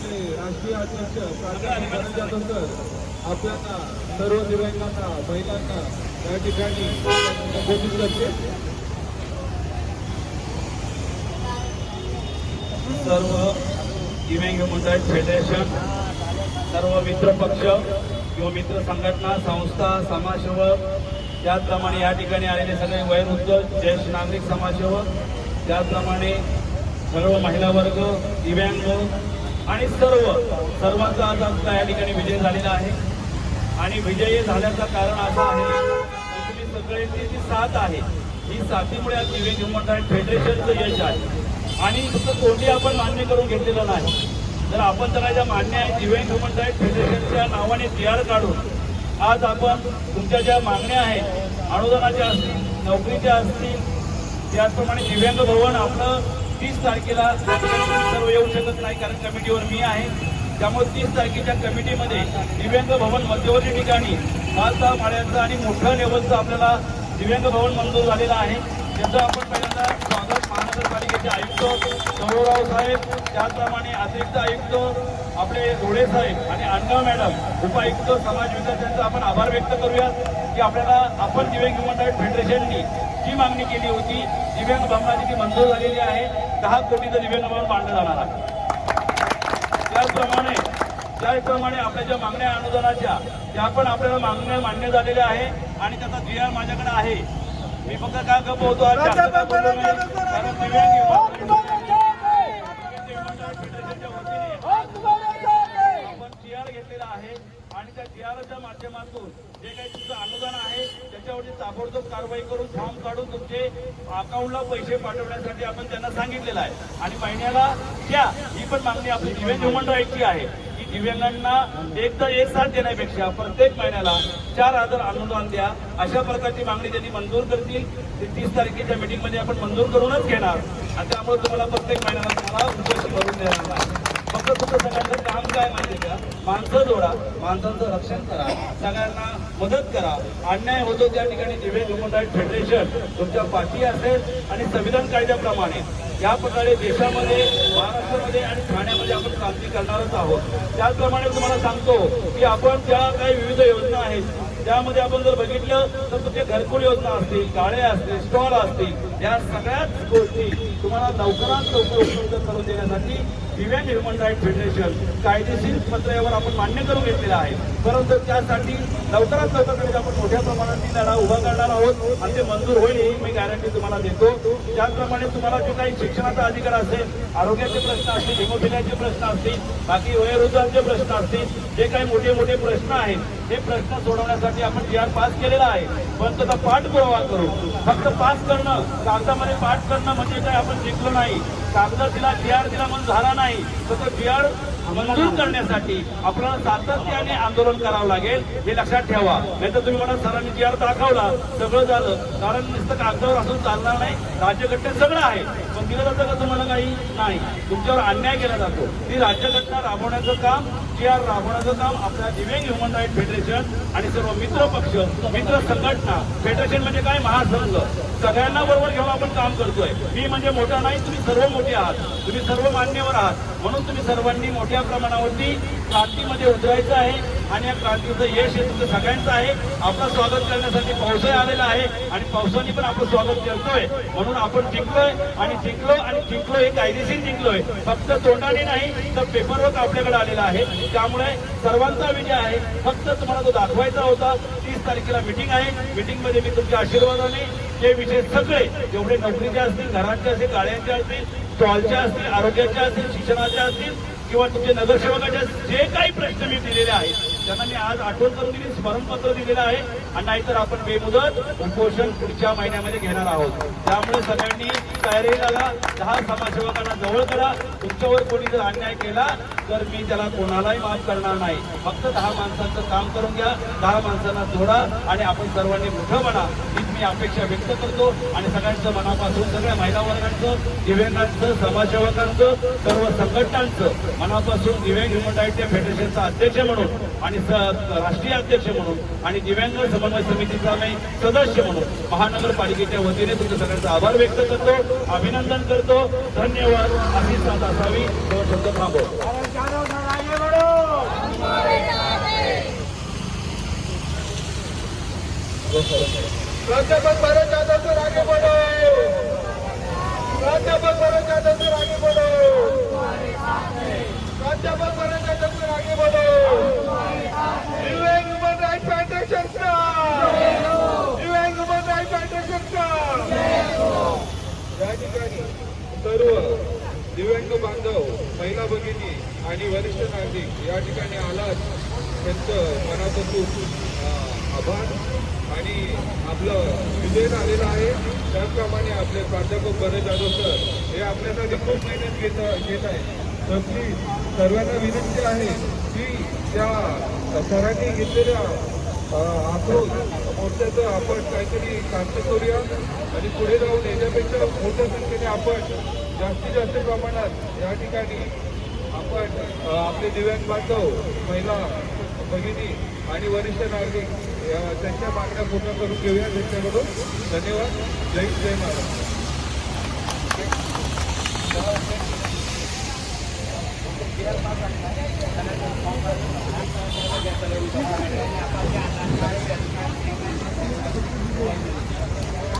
आपले राष्ट्रीय अध्यक्ष प्राचार्य धनंजय आपल्याला सर्व दिव्यांगांना महिलांना या ठिकाणी संबोधित करते। सर्व दिव्यांग मंडळ फेडरेशन, सर्व मित्र पक्ष किंवा मित्र संघटना, संस्था, समाजसेवक, त्याचप्रमाणे या ठिकाणी आलेले सगळे वयोवृद्ध ज्येष्ठ नागरिक समाजसेवक, त्याचप्रमाणे सर्व महिला वर्ग, दिव्यांग आणि सर्वांचा आज आपला या ठिकाणी विजय झालेला आहे। आणि विजयी झाल्याचं कारण असं आहे की तुम्ही सगळ्यांची जी साथ आहे, ही साथीमुळे आज दिव्यांग मंडळ फेडरेशनचं यश आहे। आणि फक्त कोणी आपण मान्य करून घेतलेलं नाही, तर आपण त्याला ज्या मान्य आहे दिव्यांग मंडळ फेडरेशनच्या नावाने TR काढून आज आपण तुमच्या ज्या मागण्या आहेत, अनुदानाच्या असतील, नोकरीच्या असतील, त्याचप्रमाणे दिव्यांग भवन आपलं 30 तारखेला सर्व येऊ शकत नाही कारण कमिटीवर मी आहे, त्यामुळे 30 तारखेच्या कमिटीमध्ये दिव्यांग भवन मध्यवर्ती ठिकाणी 5-6 माळ्याचं आणि मोठ्या लेवलचं आपल्याला दिव्यांग भवन मंजूर झालेलं आहे। त्याचं आपण पहिल्यांदा स्वागत महानगरपालिकेचे आयुक्त गौरवराव साहेब, त्याचप्रमाणे अतिरिक्त आयुक्त आपले रोडे साहेब आणि अण्णा मॅडम उपायुक्त समाज विकास यांचा आपण आभार व्यक्त करूयात की आपल्याला आपण दिव्यांग मंडळ फेडरेशननी जी मागणी केली होती दिव्यांग भवनाची ती मंजूर झालेली आहे। 10 कोटीचं दिव्यांग भवन बांधलं जाणार आहे। त्याचप्रमाणे आपल्या ज्या मागण्या अनुदानाच्या त्या पण आपल्याला मागण्या मान्य झालेल्या आहे आणि त्याचा GR माझ्याकडे आहे। मी फक्त काय गपवतो आज कारण दिव्यांग फेडरेशनच्या वतीने आपण GR घेतलेला आहे आणि त्या GRच्या माध्यमातून जे काही तुमचं अनुदान आहे त्याच्यावरती ताबडतोब कारवाई करून फॉर्म काढून तुमचे अकाउंटला पैसे पाठवण्यासाठी आपण त्यांना सांगितलेलं आहे। आणि महिन्याला द्या ही पण मागणी आपली दिव्यांग मंडळाची आहे की दिव्यांगांना एक साथ देण्यापेक्षा प्रत्येक महिन्याला 4000 अनुदान द्या, अशा प्रकारची मागणी त्यांनी मंजूर करतील। 30 तारखेच्या मीटिंगमध्ये आपण मंजूर करूनच घेणार आणि त्यामुळे तुम्हाला प्रत्येक महिन्याला तुम्हाला उपस्थित भरून देणार नाही। फक्त तुमचं सगळ्यांचं काम काय माहिती का, माणसं जोडा, माणसांचं रक्षण करा, सगळ्यांना मदत करा। अन्याय होतो त्या ठिकाणी दिव्यांग मंडळ फेडरेशन तुमच्या पाठी असेल आणि संविधान कायद्याप्रमाणे या प्रकारे देशामध्ये, महाराष्ट्रामध्ये आणि ठाण्यामध्ये आपण क्रांती करणारच आहोत। त्याचप्रमाणे तुम्हाला सांगतो की आपण ज्या काही विविध योजना आहेत त्यामध्ये आपण जर बघितलं तर तुमचे घरकुल योजना असतील, गाड्या असतील, स्टॉल असतील, या सगळ्याच गोष्टी तुम्हाला लवकरात लवकर उपलब्ध करून देण्यासाठी दिव्यांग मंडळ फेडरेशन कायदेशीर पत्रावर आपण मान्य करून घेतलेलं आहे। परंतु त्यासाठी लवकरात लवकर आपण मोठ्या प्रमाणात लढा उभा करणार आहोत आणि ते मंजूर होईल ही मी गॅरंटी तुम्हाला देतो। त्याचप्रमाणे तुम्हाला जे काही शिक्षणाचा अधिकार असेल, आरोग्याचे प्रश्न असतील, हिमोफिलियाचे प्रश्न असतील, बाकी वयोवृद्धांचे प्रश्न असतील, जे काही मोठे मोठे प्रश्न आहेत हे प्रश्न सोडवण्यासाठी आपण GR पास केलेला आहे। पण त्याचा पाठपुरावा करू, फक्त पास करणं, कागदामध्ये पाठ करणं म्हणजे काय आपण शिकलो नाही, कागद दिला GR दिला म्हणून झाला नाही, तर तो GR मंजूर करण्यासाठी आपल्याला सातत्याने आंदोलन करावं लागेल हे लक्षात ठेवा। नाही तर तुम्ही म्हणा सरांनी GR दाखवला सगळं झालं, कारण नुसतं कागदावर असून चालणार नाही, राज्यघटनेत सगळं आहे पण दिलं जातं का तुम्हाला काही नाही, तुमच्यावर अन्याय केला जातो। ती राज्यघटना राबवण्याचं काम, GR राबवण्याचं काम आपल्या दिव्यांग ह्युमन राईट फेडरेशन आणि सर्व मित्र पक्ष, मित्र संघटना, फेडरेशन म्हणजे काय, महासंघ, सगळ्यांना बरोबर घेऊन आपण काम करतोय। मी म्हणजे मोठा नाही, तुम्ही सर्व मोठे आहात, तुम्ही सर्व मान्यवर आहात, म्हणून तुम्ही सर्वांनी मोठ्या प्रमाणावरती क्रांतीमध्ये उतरायचं आहे आणि या क्रांतीचं यश हे तुमचं सगळ्यांचं आहे। आपलं स्वागत करण्यासाठी पावसाळी आलेला आहे आणि पावसाने पण आपलं स्वागत करतोय, म्हणून आपण जिंकलोय आणि जिंकलो हे कायदेशीर जिंकलोय, फक्त तोंडाने नाही तर पेपरवर्क आपल्याकडे आलेला आहे। त्यामुळे सर्वांचा विजय आहे, फक्त तुम्हाला तो दाखवायचा होता। 30 तारखेला मीटिंग आहे, मीटिंगमध्ये मी तुमच्या आशीर्वादाने जे विषय सगळे जेवढे नोकरीचे असतील, घरांचे असतील, गाड्यांचे असतील, स्टॉलच्या असतील, आरोग्याच्या असतील, शिक्षणाच्या असतील किंवा तुमचे नगरसेवकाच्या जे काही प्रश्न मी दिलेले आहेत त्यांना मी आज आठवण करून दिली, स्मरणपत्र दिलेलं आहे आणि नाहीतर आपण बेमुदत उपोषण पुढच्या महिन्यामध्ये घेणार आहोत। त्यामुळे सगळ्यांनी तयारी लागा, 10 समाजसेवकांना जवळ करा। तुमच्यावर कोणी जर अन्याय केला तर मी त्याला कोणालाही माफ करणार नाही, फक्त 10 माणसांचं काम करून घ्या, 10 माणसांना जोडा आणि आपण सर्वांनी मोठं बना हीच मी अपेक्षा व्यक्त करतो। आणि सगळ्यांचं मनापासून, सगळ्या महिला वर्गांचं, दिव्यांगांचं, समाजसेवकांचं, सर्व संघटनांचं मनापासून दिव्यांग ह्युमन राईट फेडरेशनचा अध्यक्ष म्हणून आणि राष्ट्रीय अध्यक्ष म्हणून आणि दिव्यांग समन्वय समितीचा मी सदस्य म्हणून महानगरपालिकेच्या वतीने तुमच्या सगळ्यांचा आभार व्यक्त करतो, अभिनंदन करतो। धन्यवाद। अशी साथ असावी, शब्द थांबवतो। प्राध्यापक भरत जाधव सर आगे बढ़ो, प्राध्यापक भरत जाधव सर आगे बढ़ो, प्राध्यापक भरत जाधव सर आगे बढ़ो। दिव्यांग ह्यूमन राइट्स फेडरेशन का, दिव्यांग ह्यूमन राइट्स फेडरेशन का या ठिकाणी सर्व दिव्यांग बांधव, महिला भगिनी आणि वरिष्ठ नागरिक या ठिकाणी आलात, त्यांचं मनापासून आभार आणि आपलं विजय झालेलं आहे। त्याचप्रमाणे आपले प्राध्यापक भरत जाधव सर हे आपल्यासाठी खूप मेहनत घेत आहे। तर प्लीज सर्वांना विनंती आहे की त्या सरांनी घेतलेल्या आक्रोश मोर्चाचं आपण काहीतरी साध्य करूया आणि पुढे जाऊन याच्यापेक्षा मोठ्या संख्येने आपण जास्तीत जास्त प्रमाणात या ठिकाणी आपण आपले दिव्यांग बांधव, महिला भगिनी आणि वरिष्ठ नागरिक त्यांच्या मागण्या पूर्ण करून घेऊया त्यांच्याकडून। धन्यवाद। जय जय महाराष्ट्र।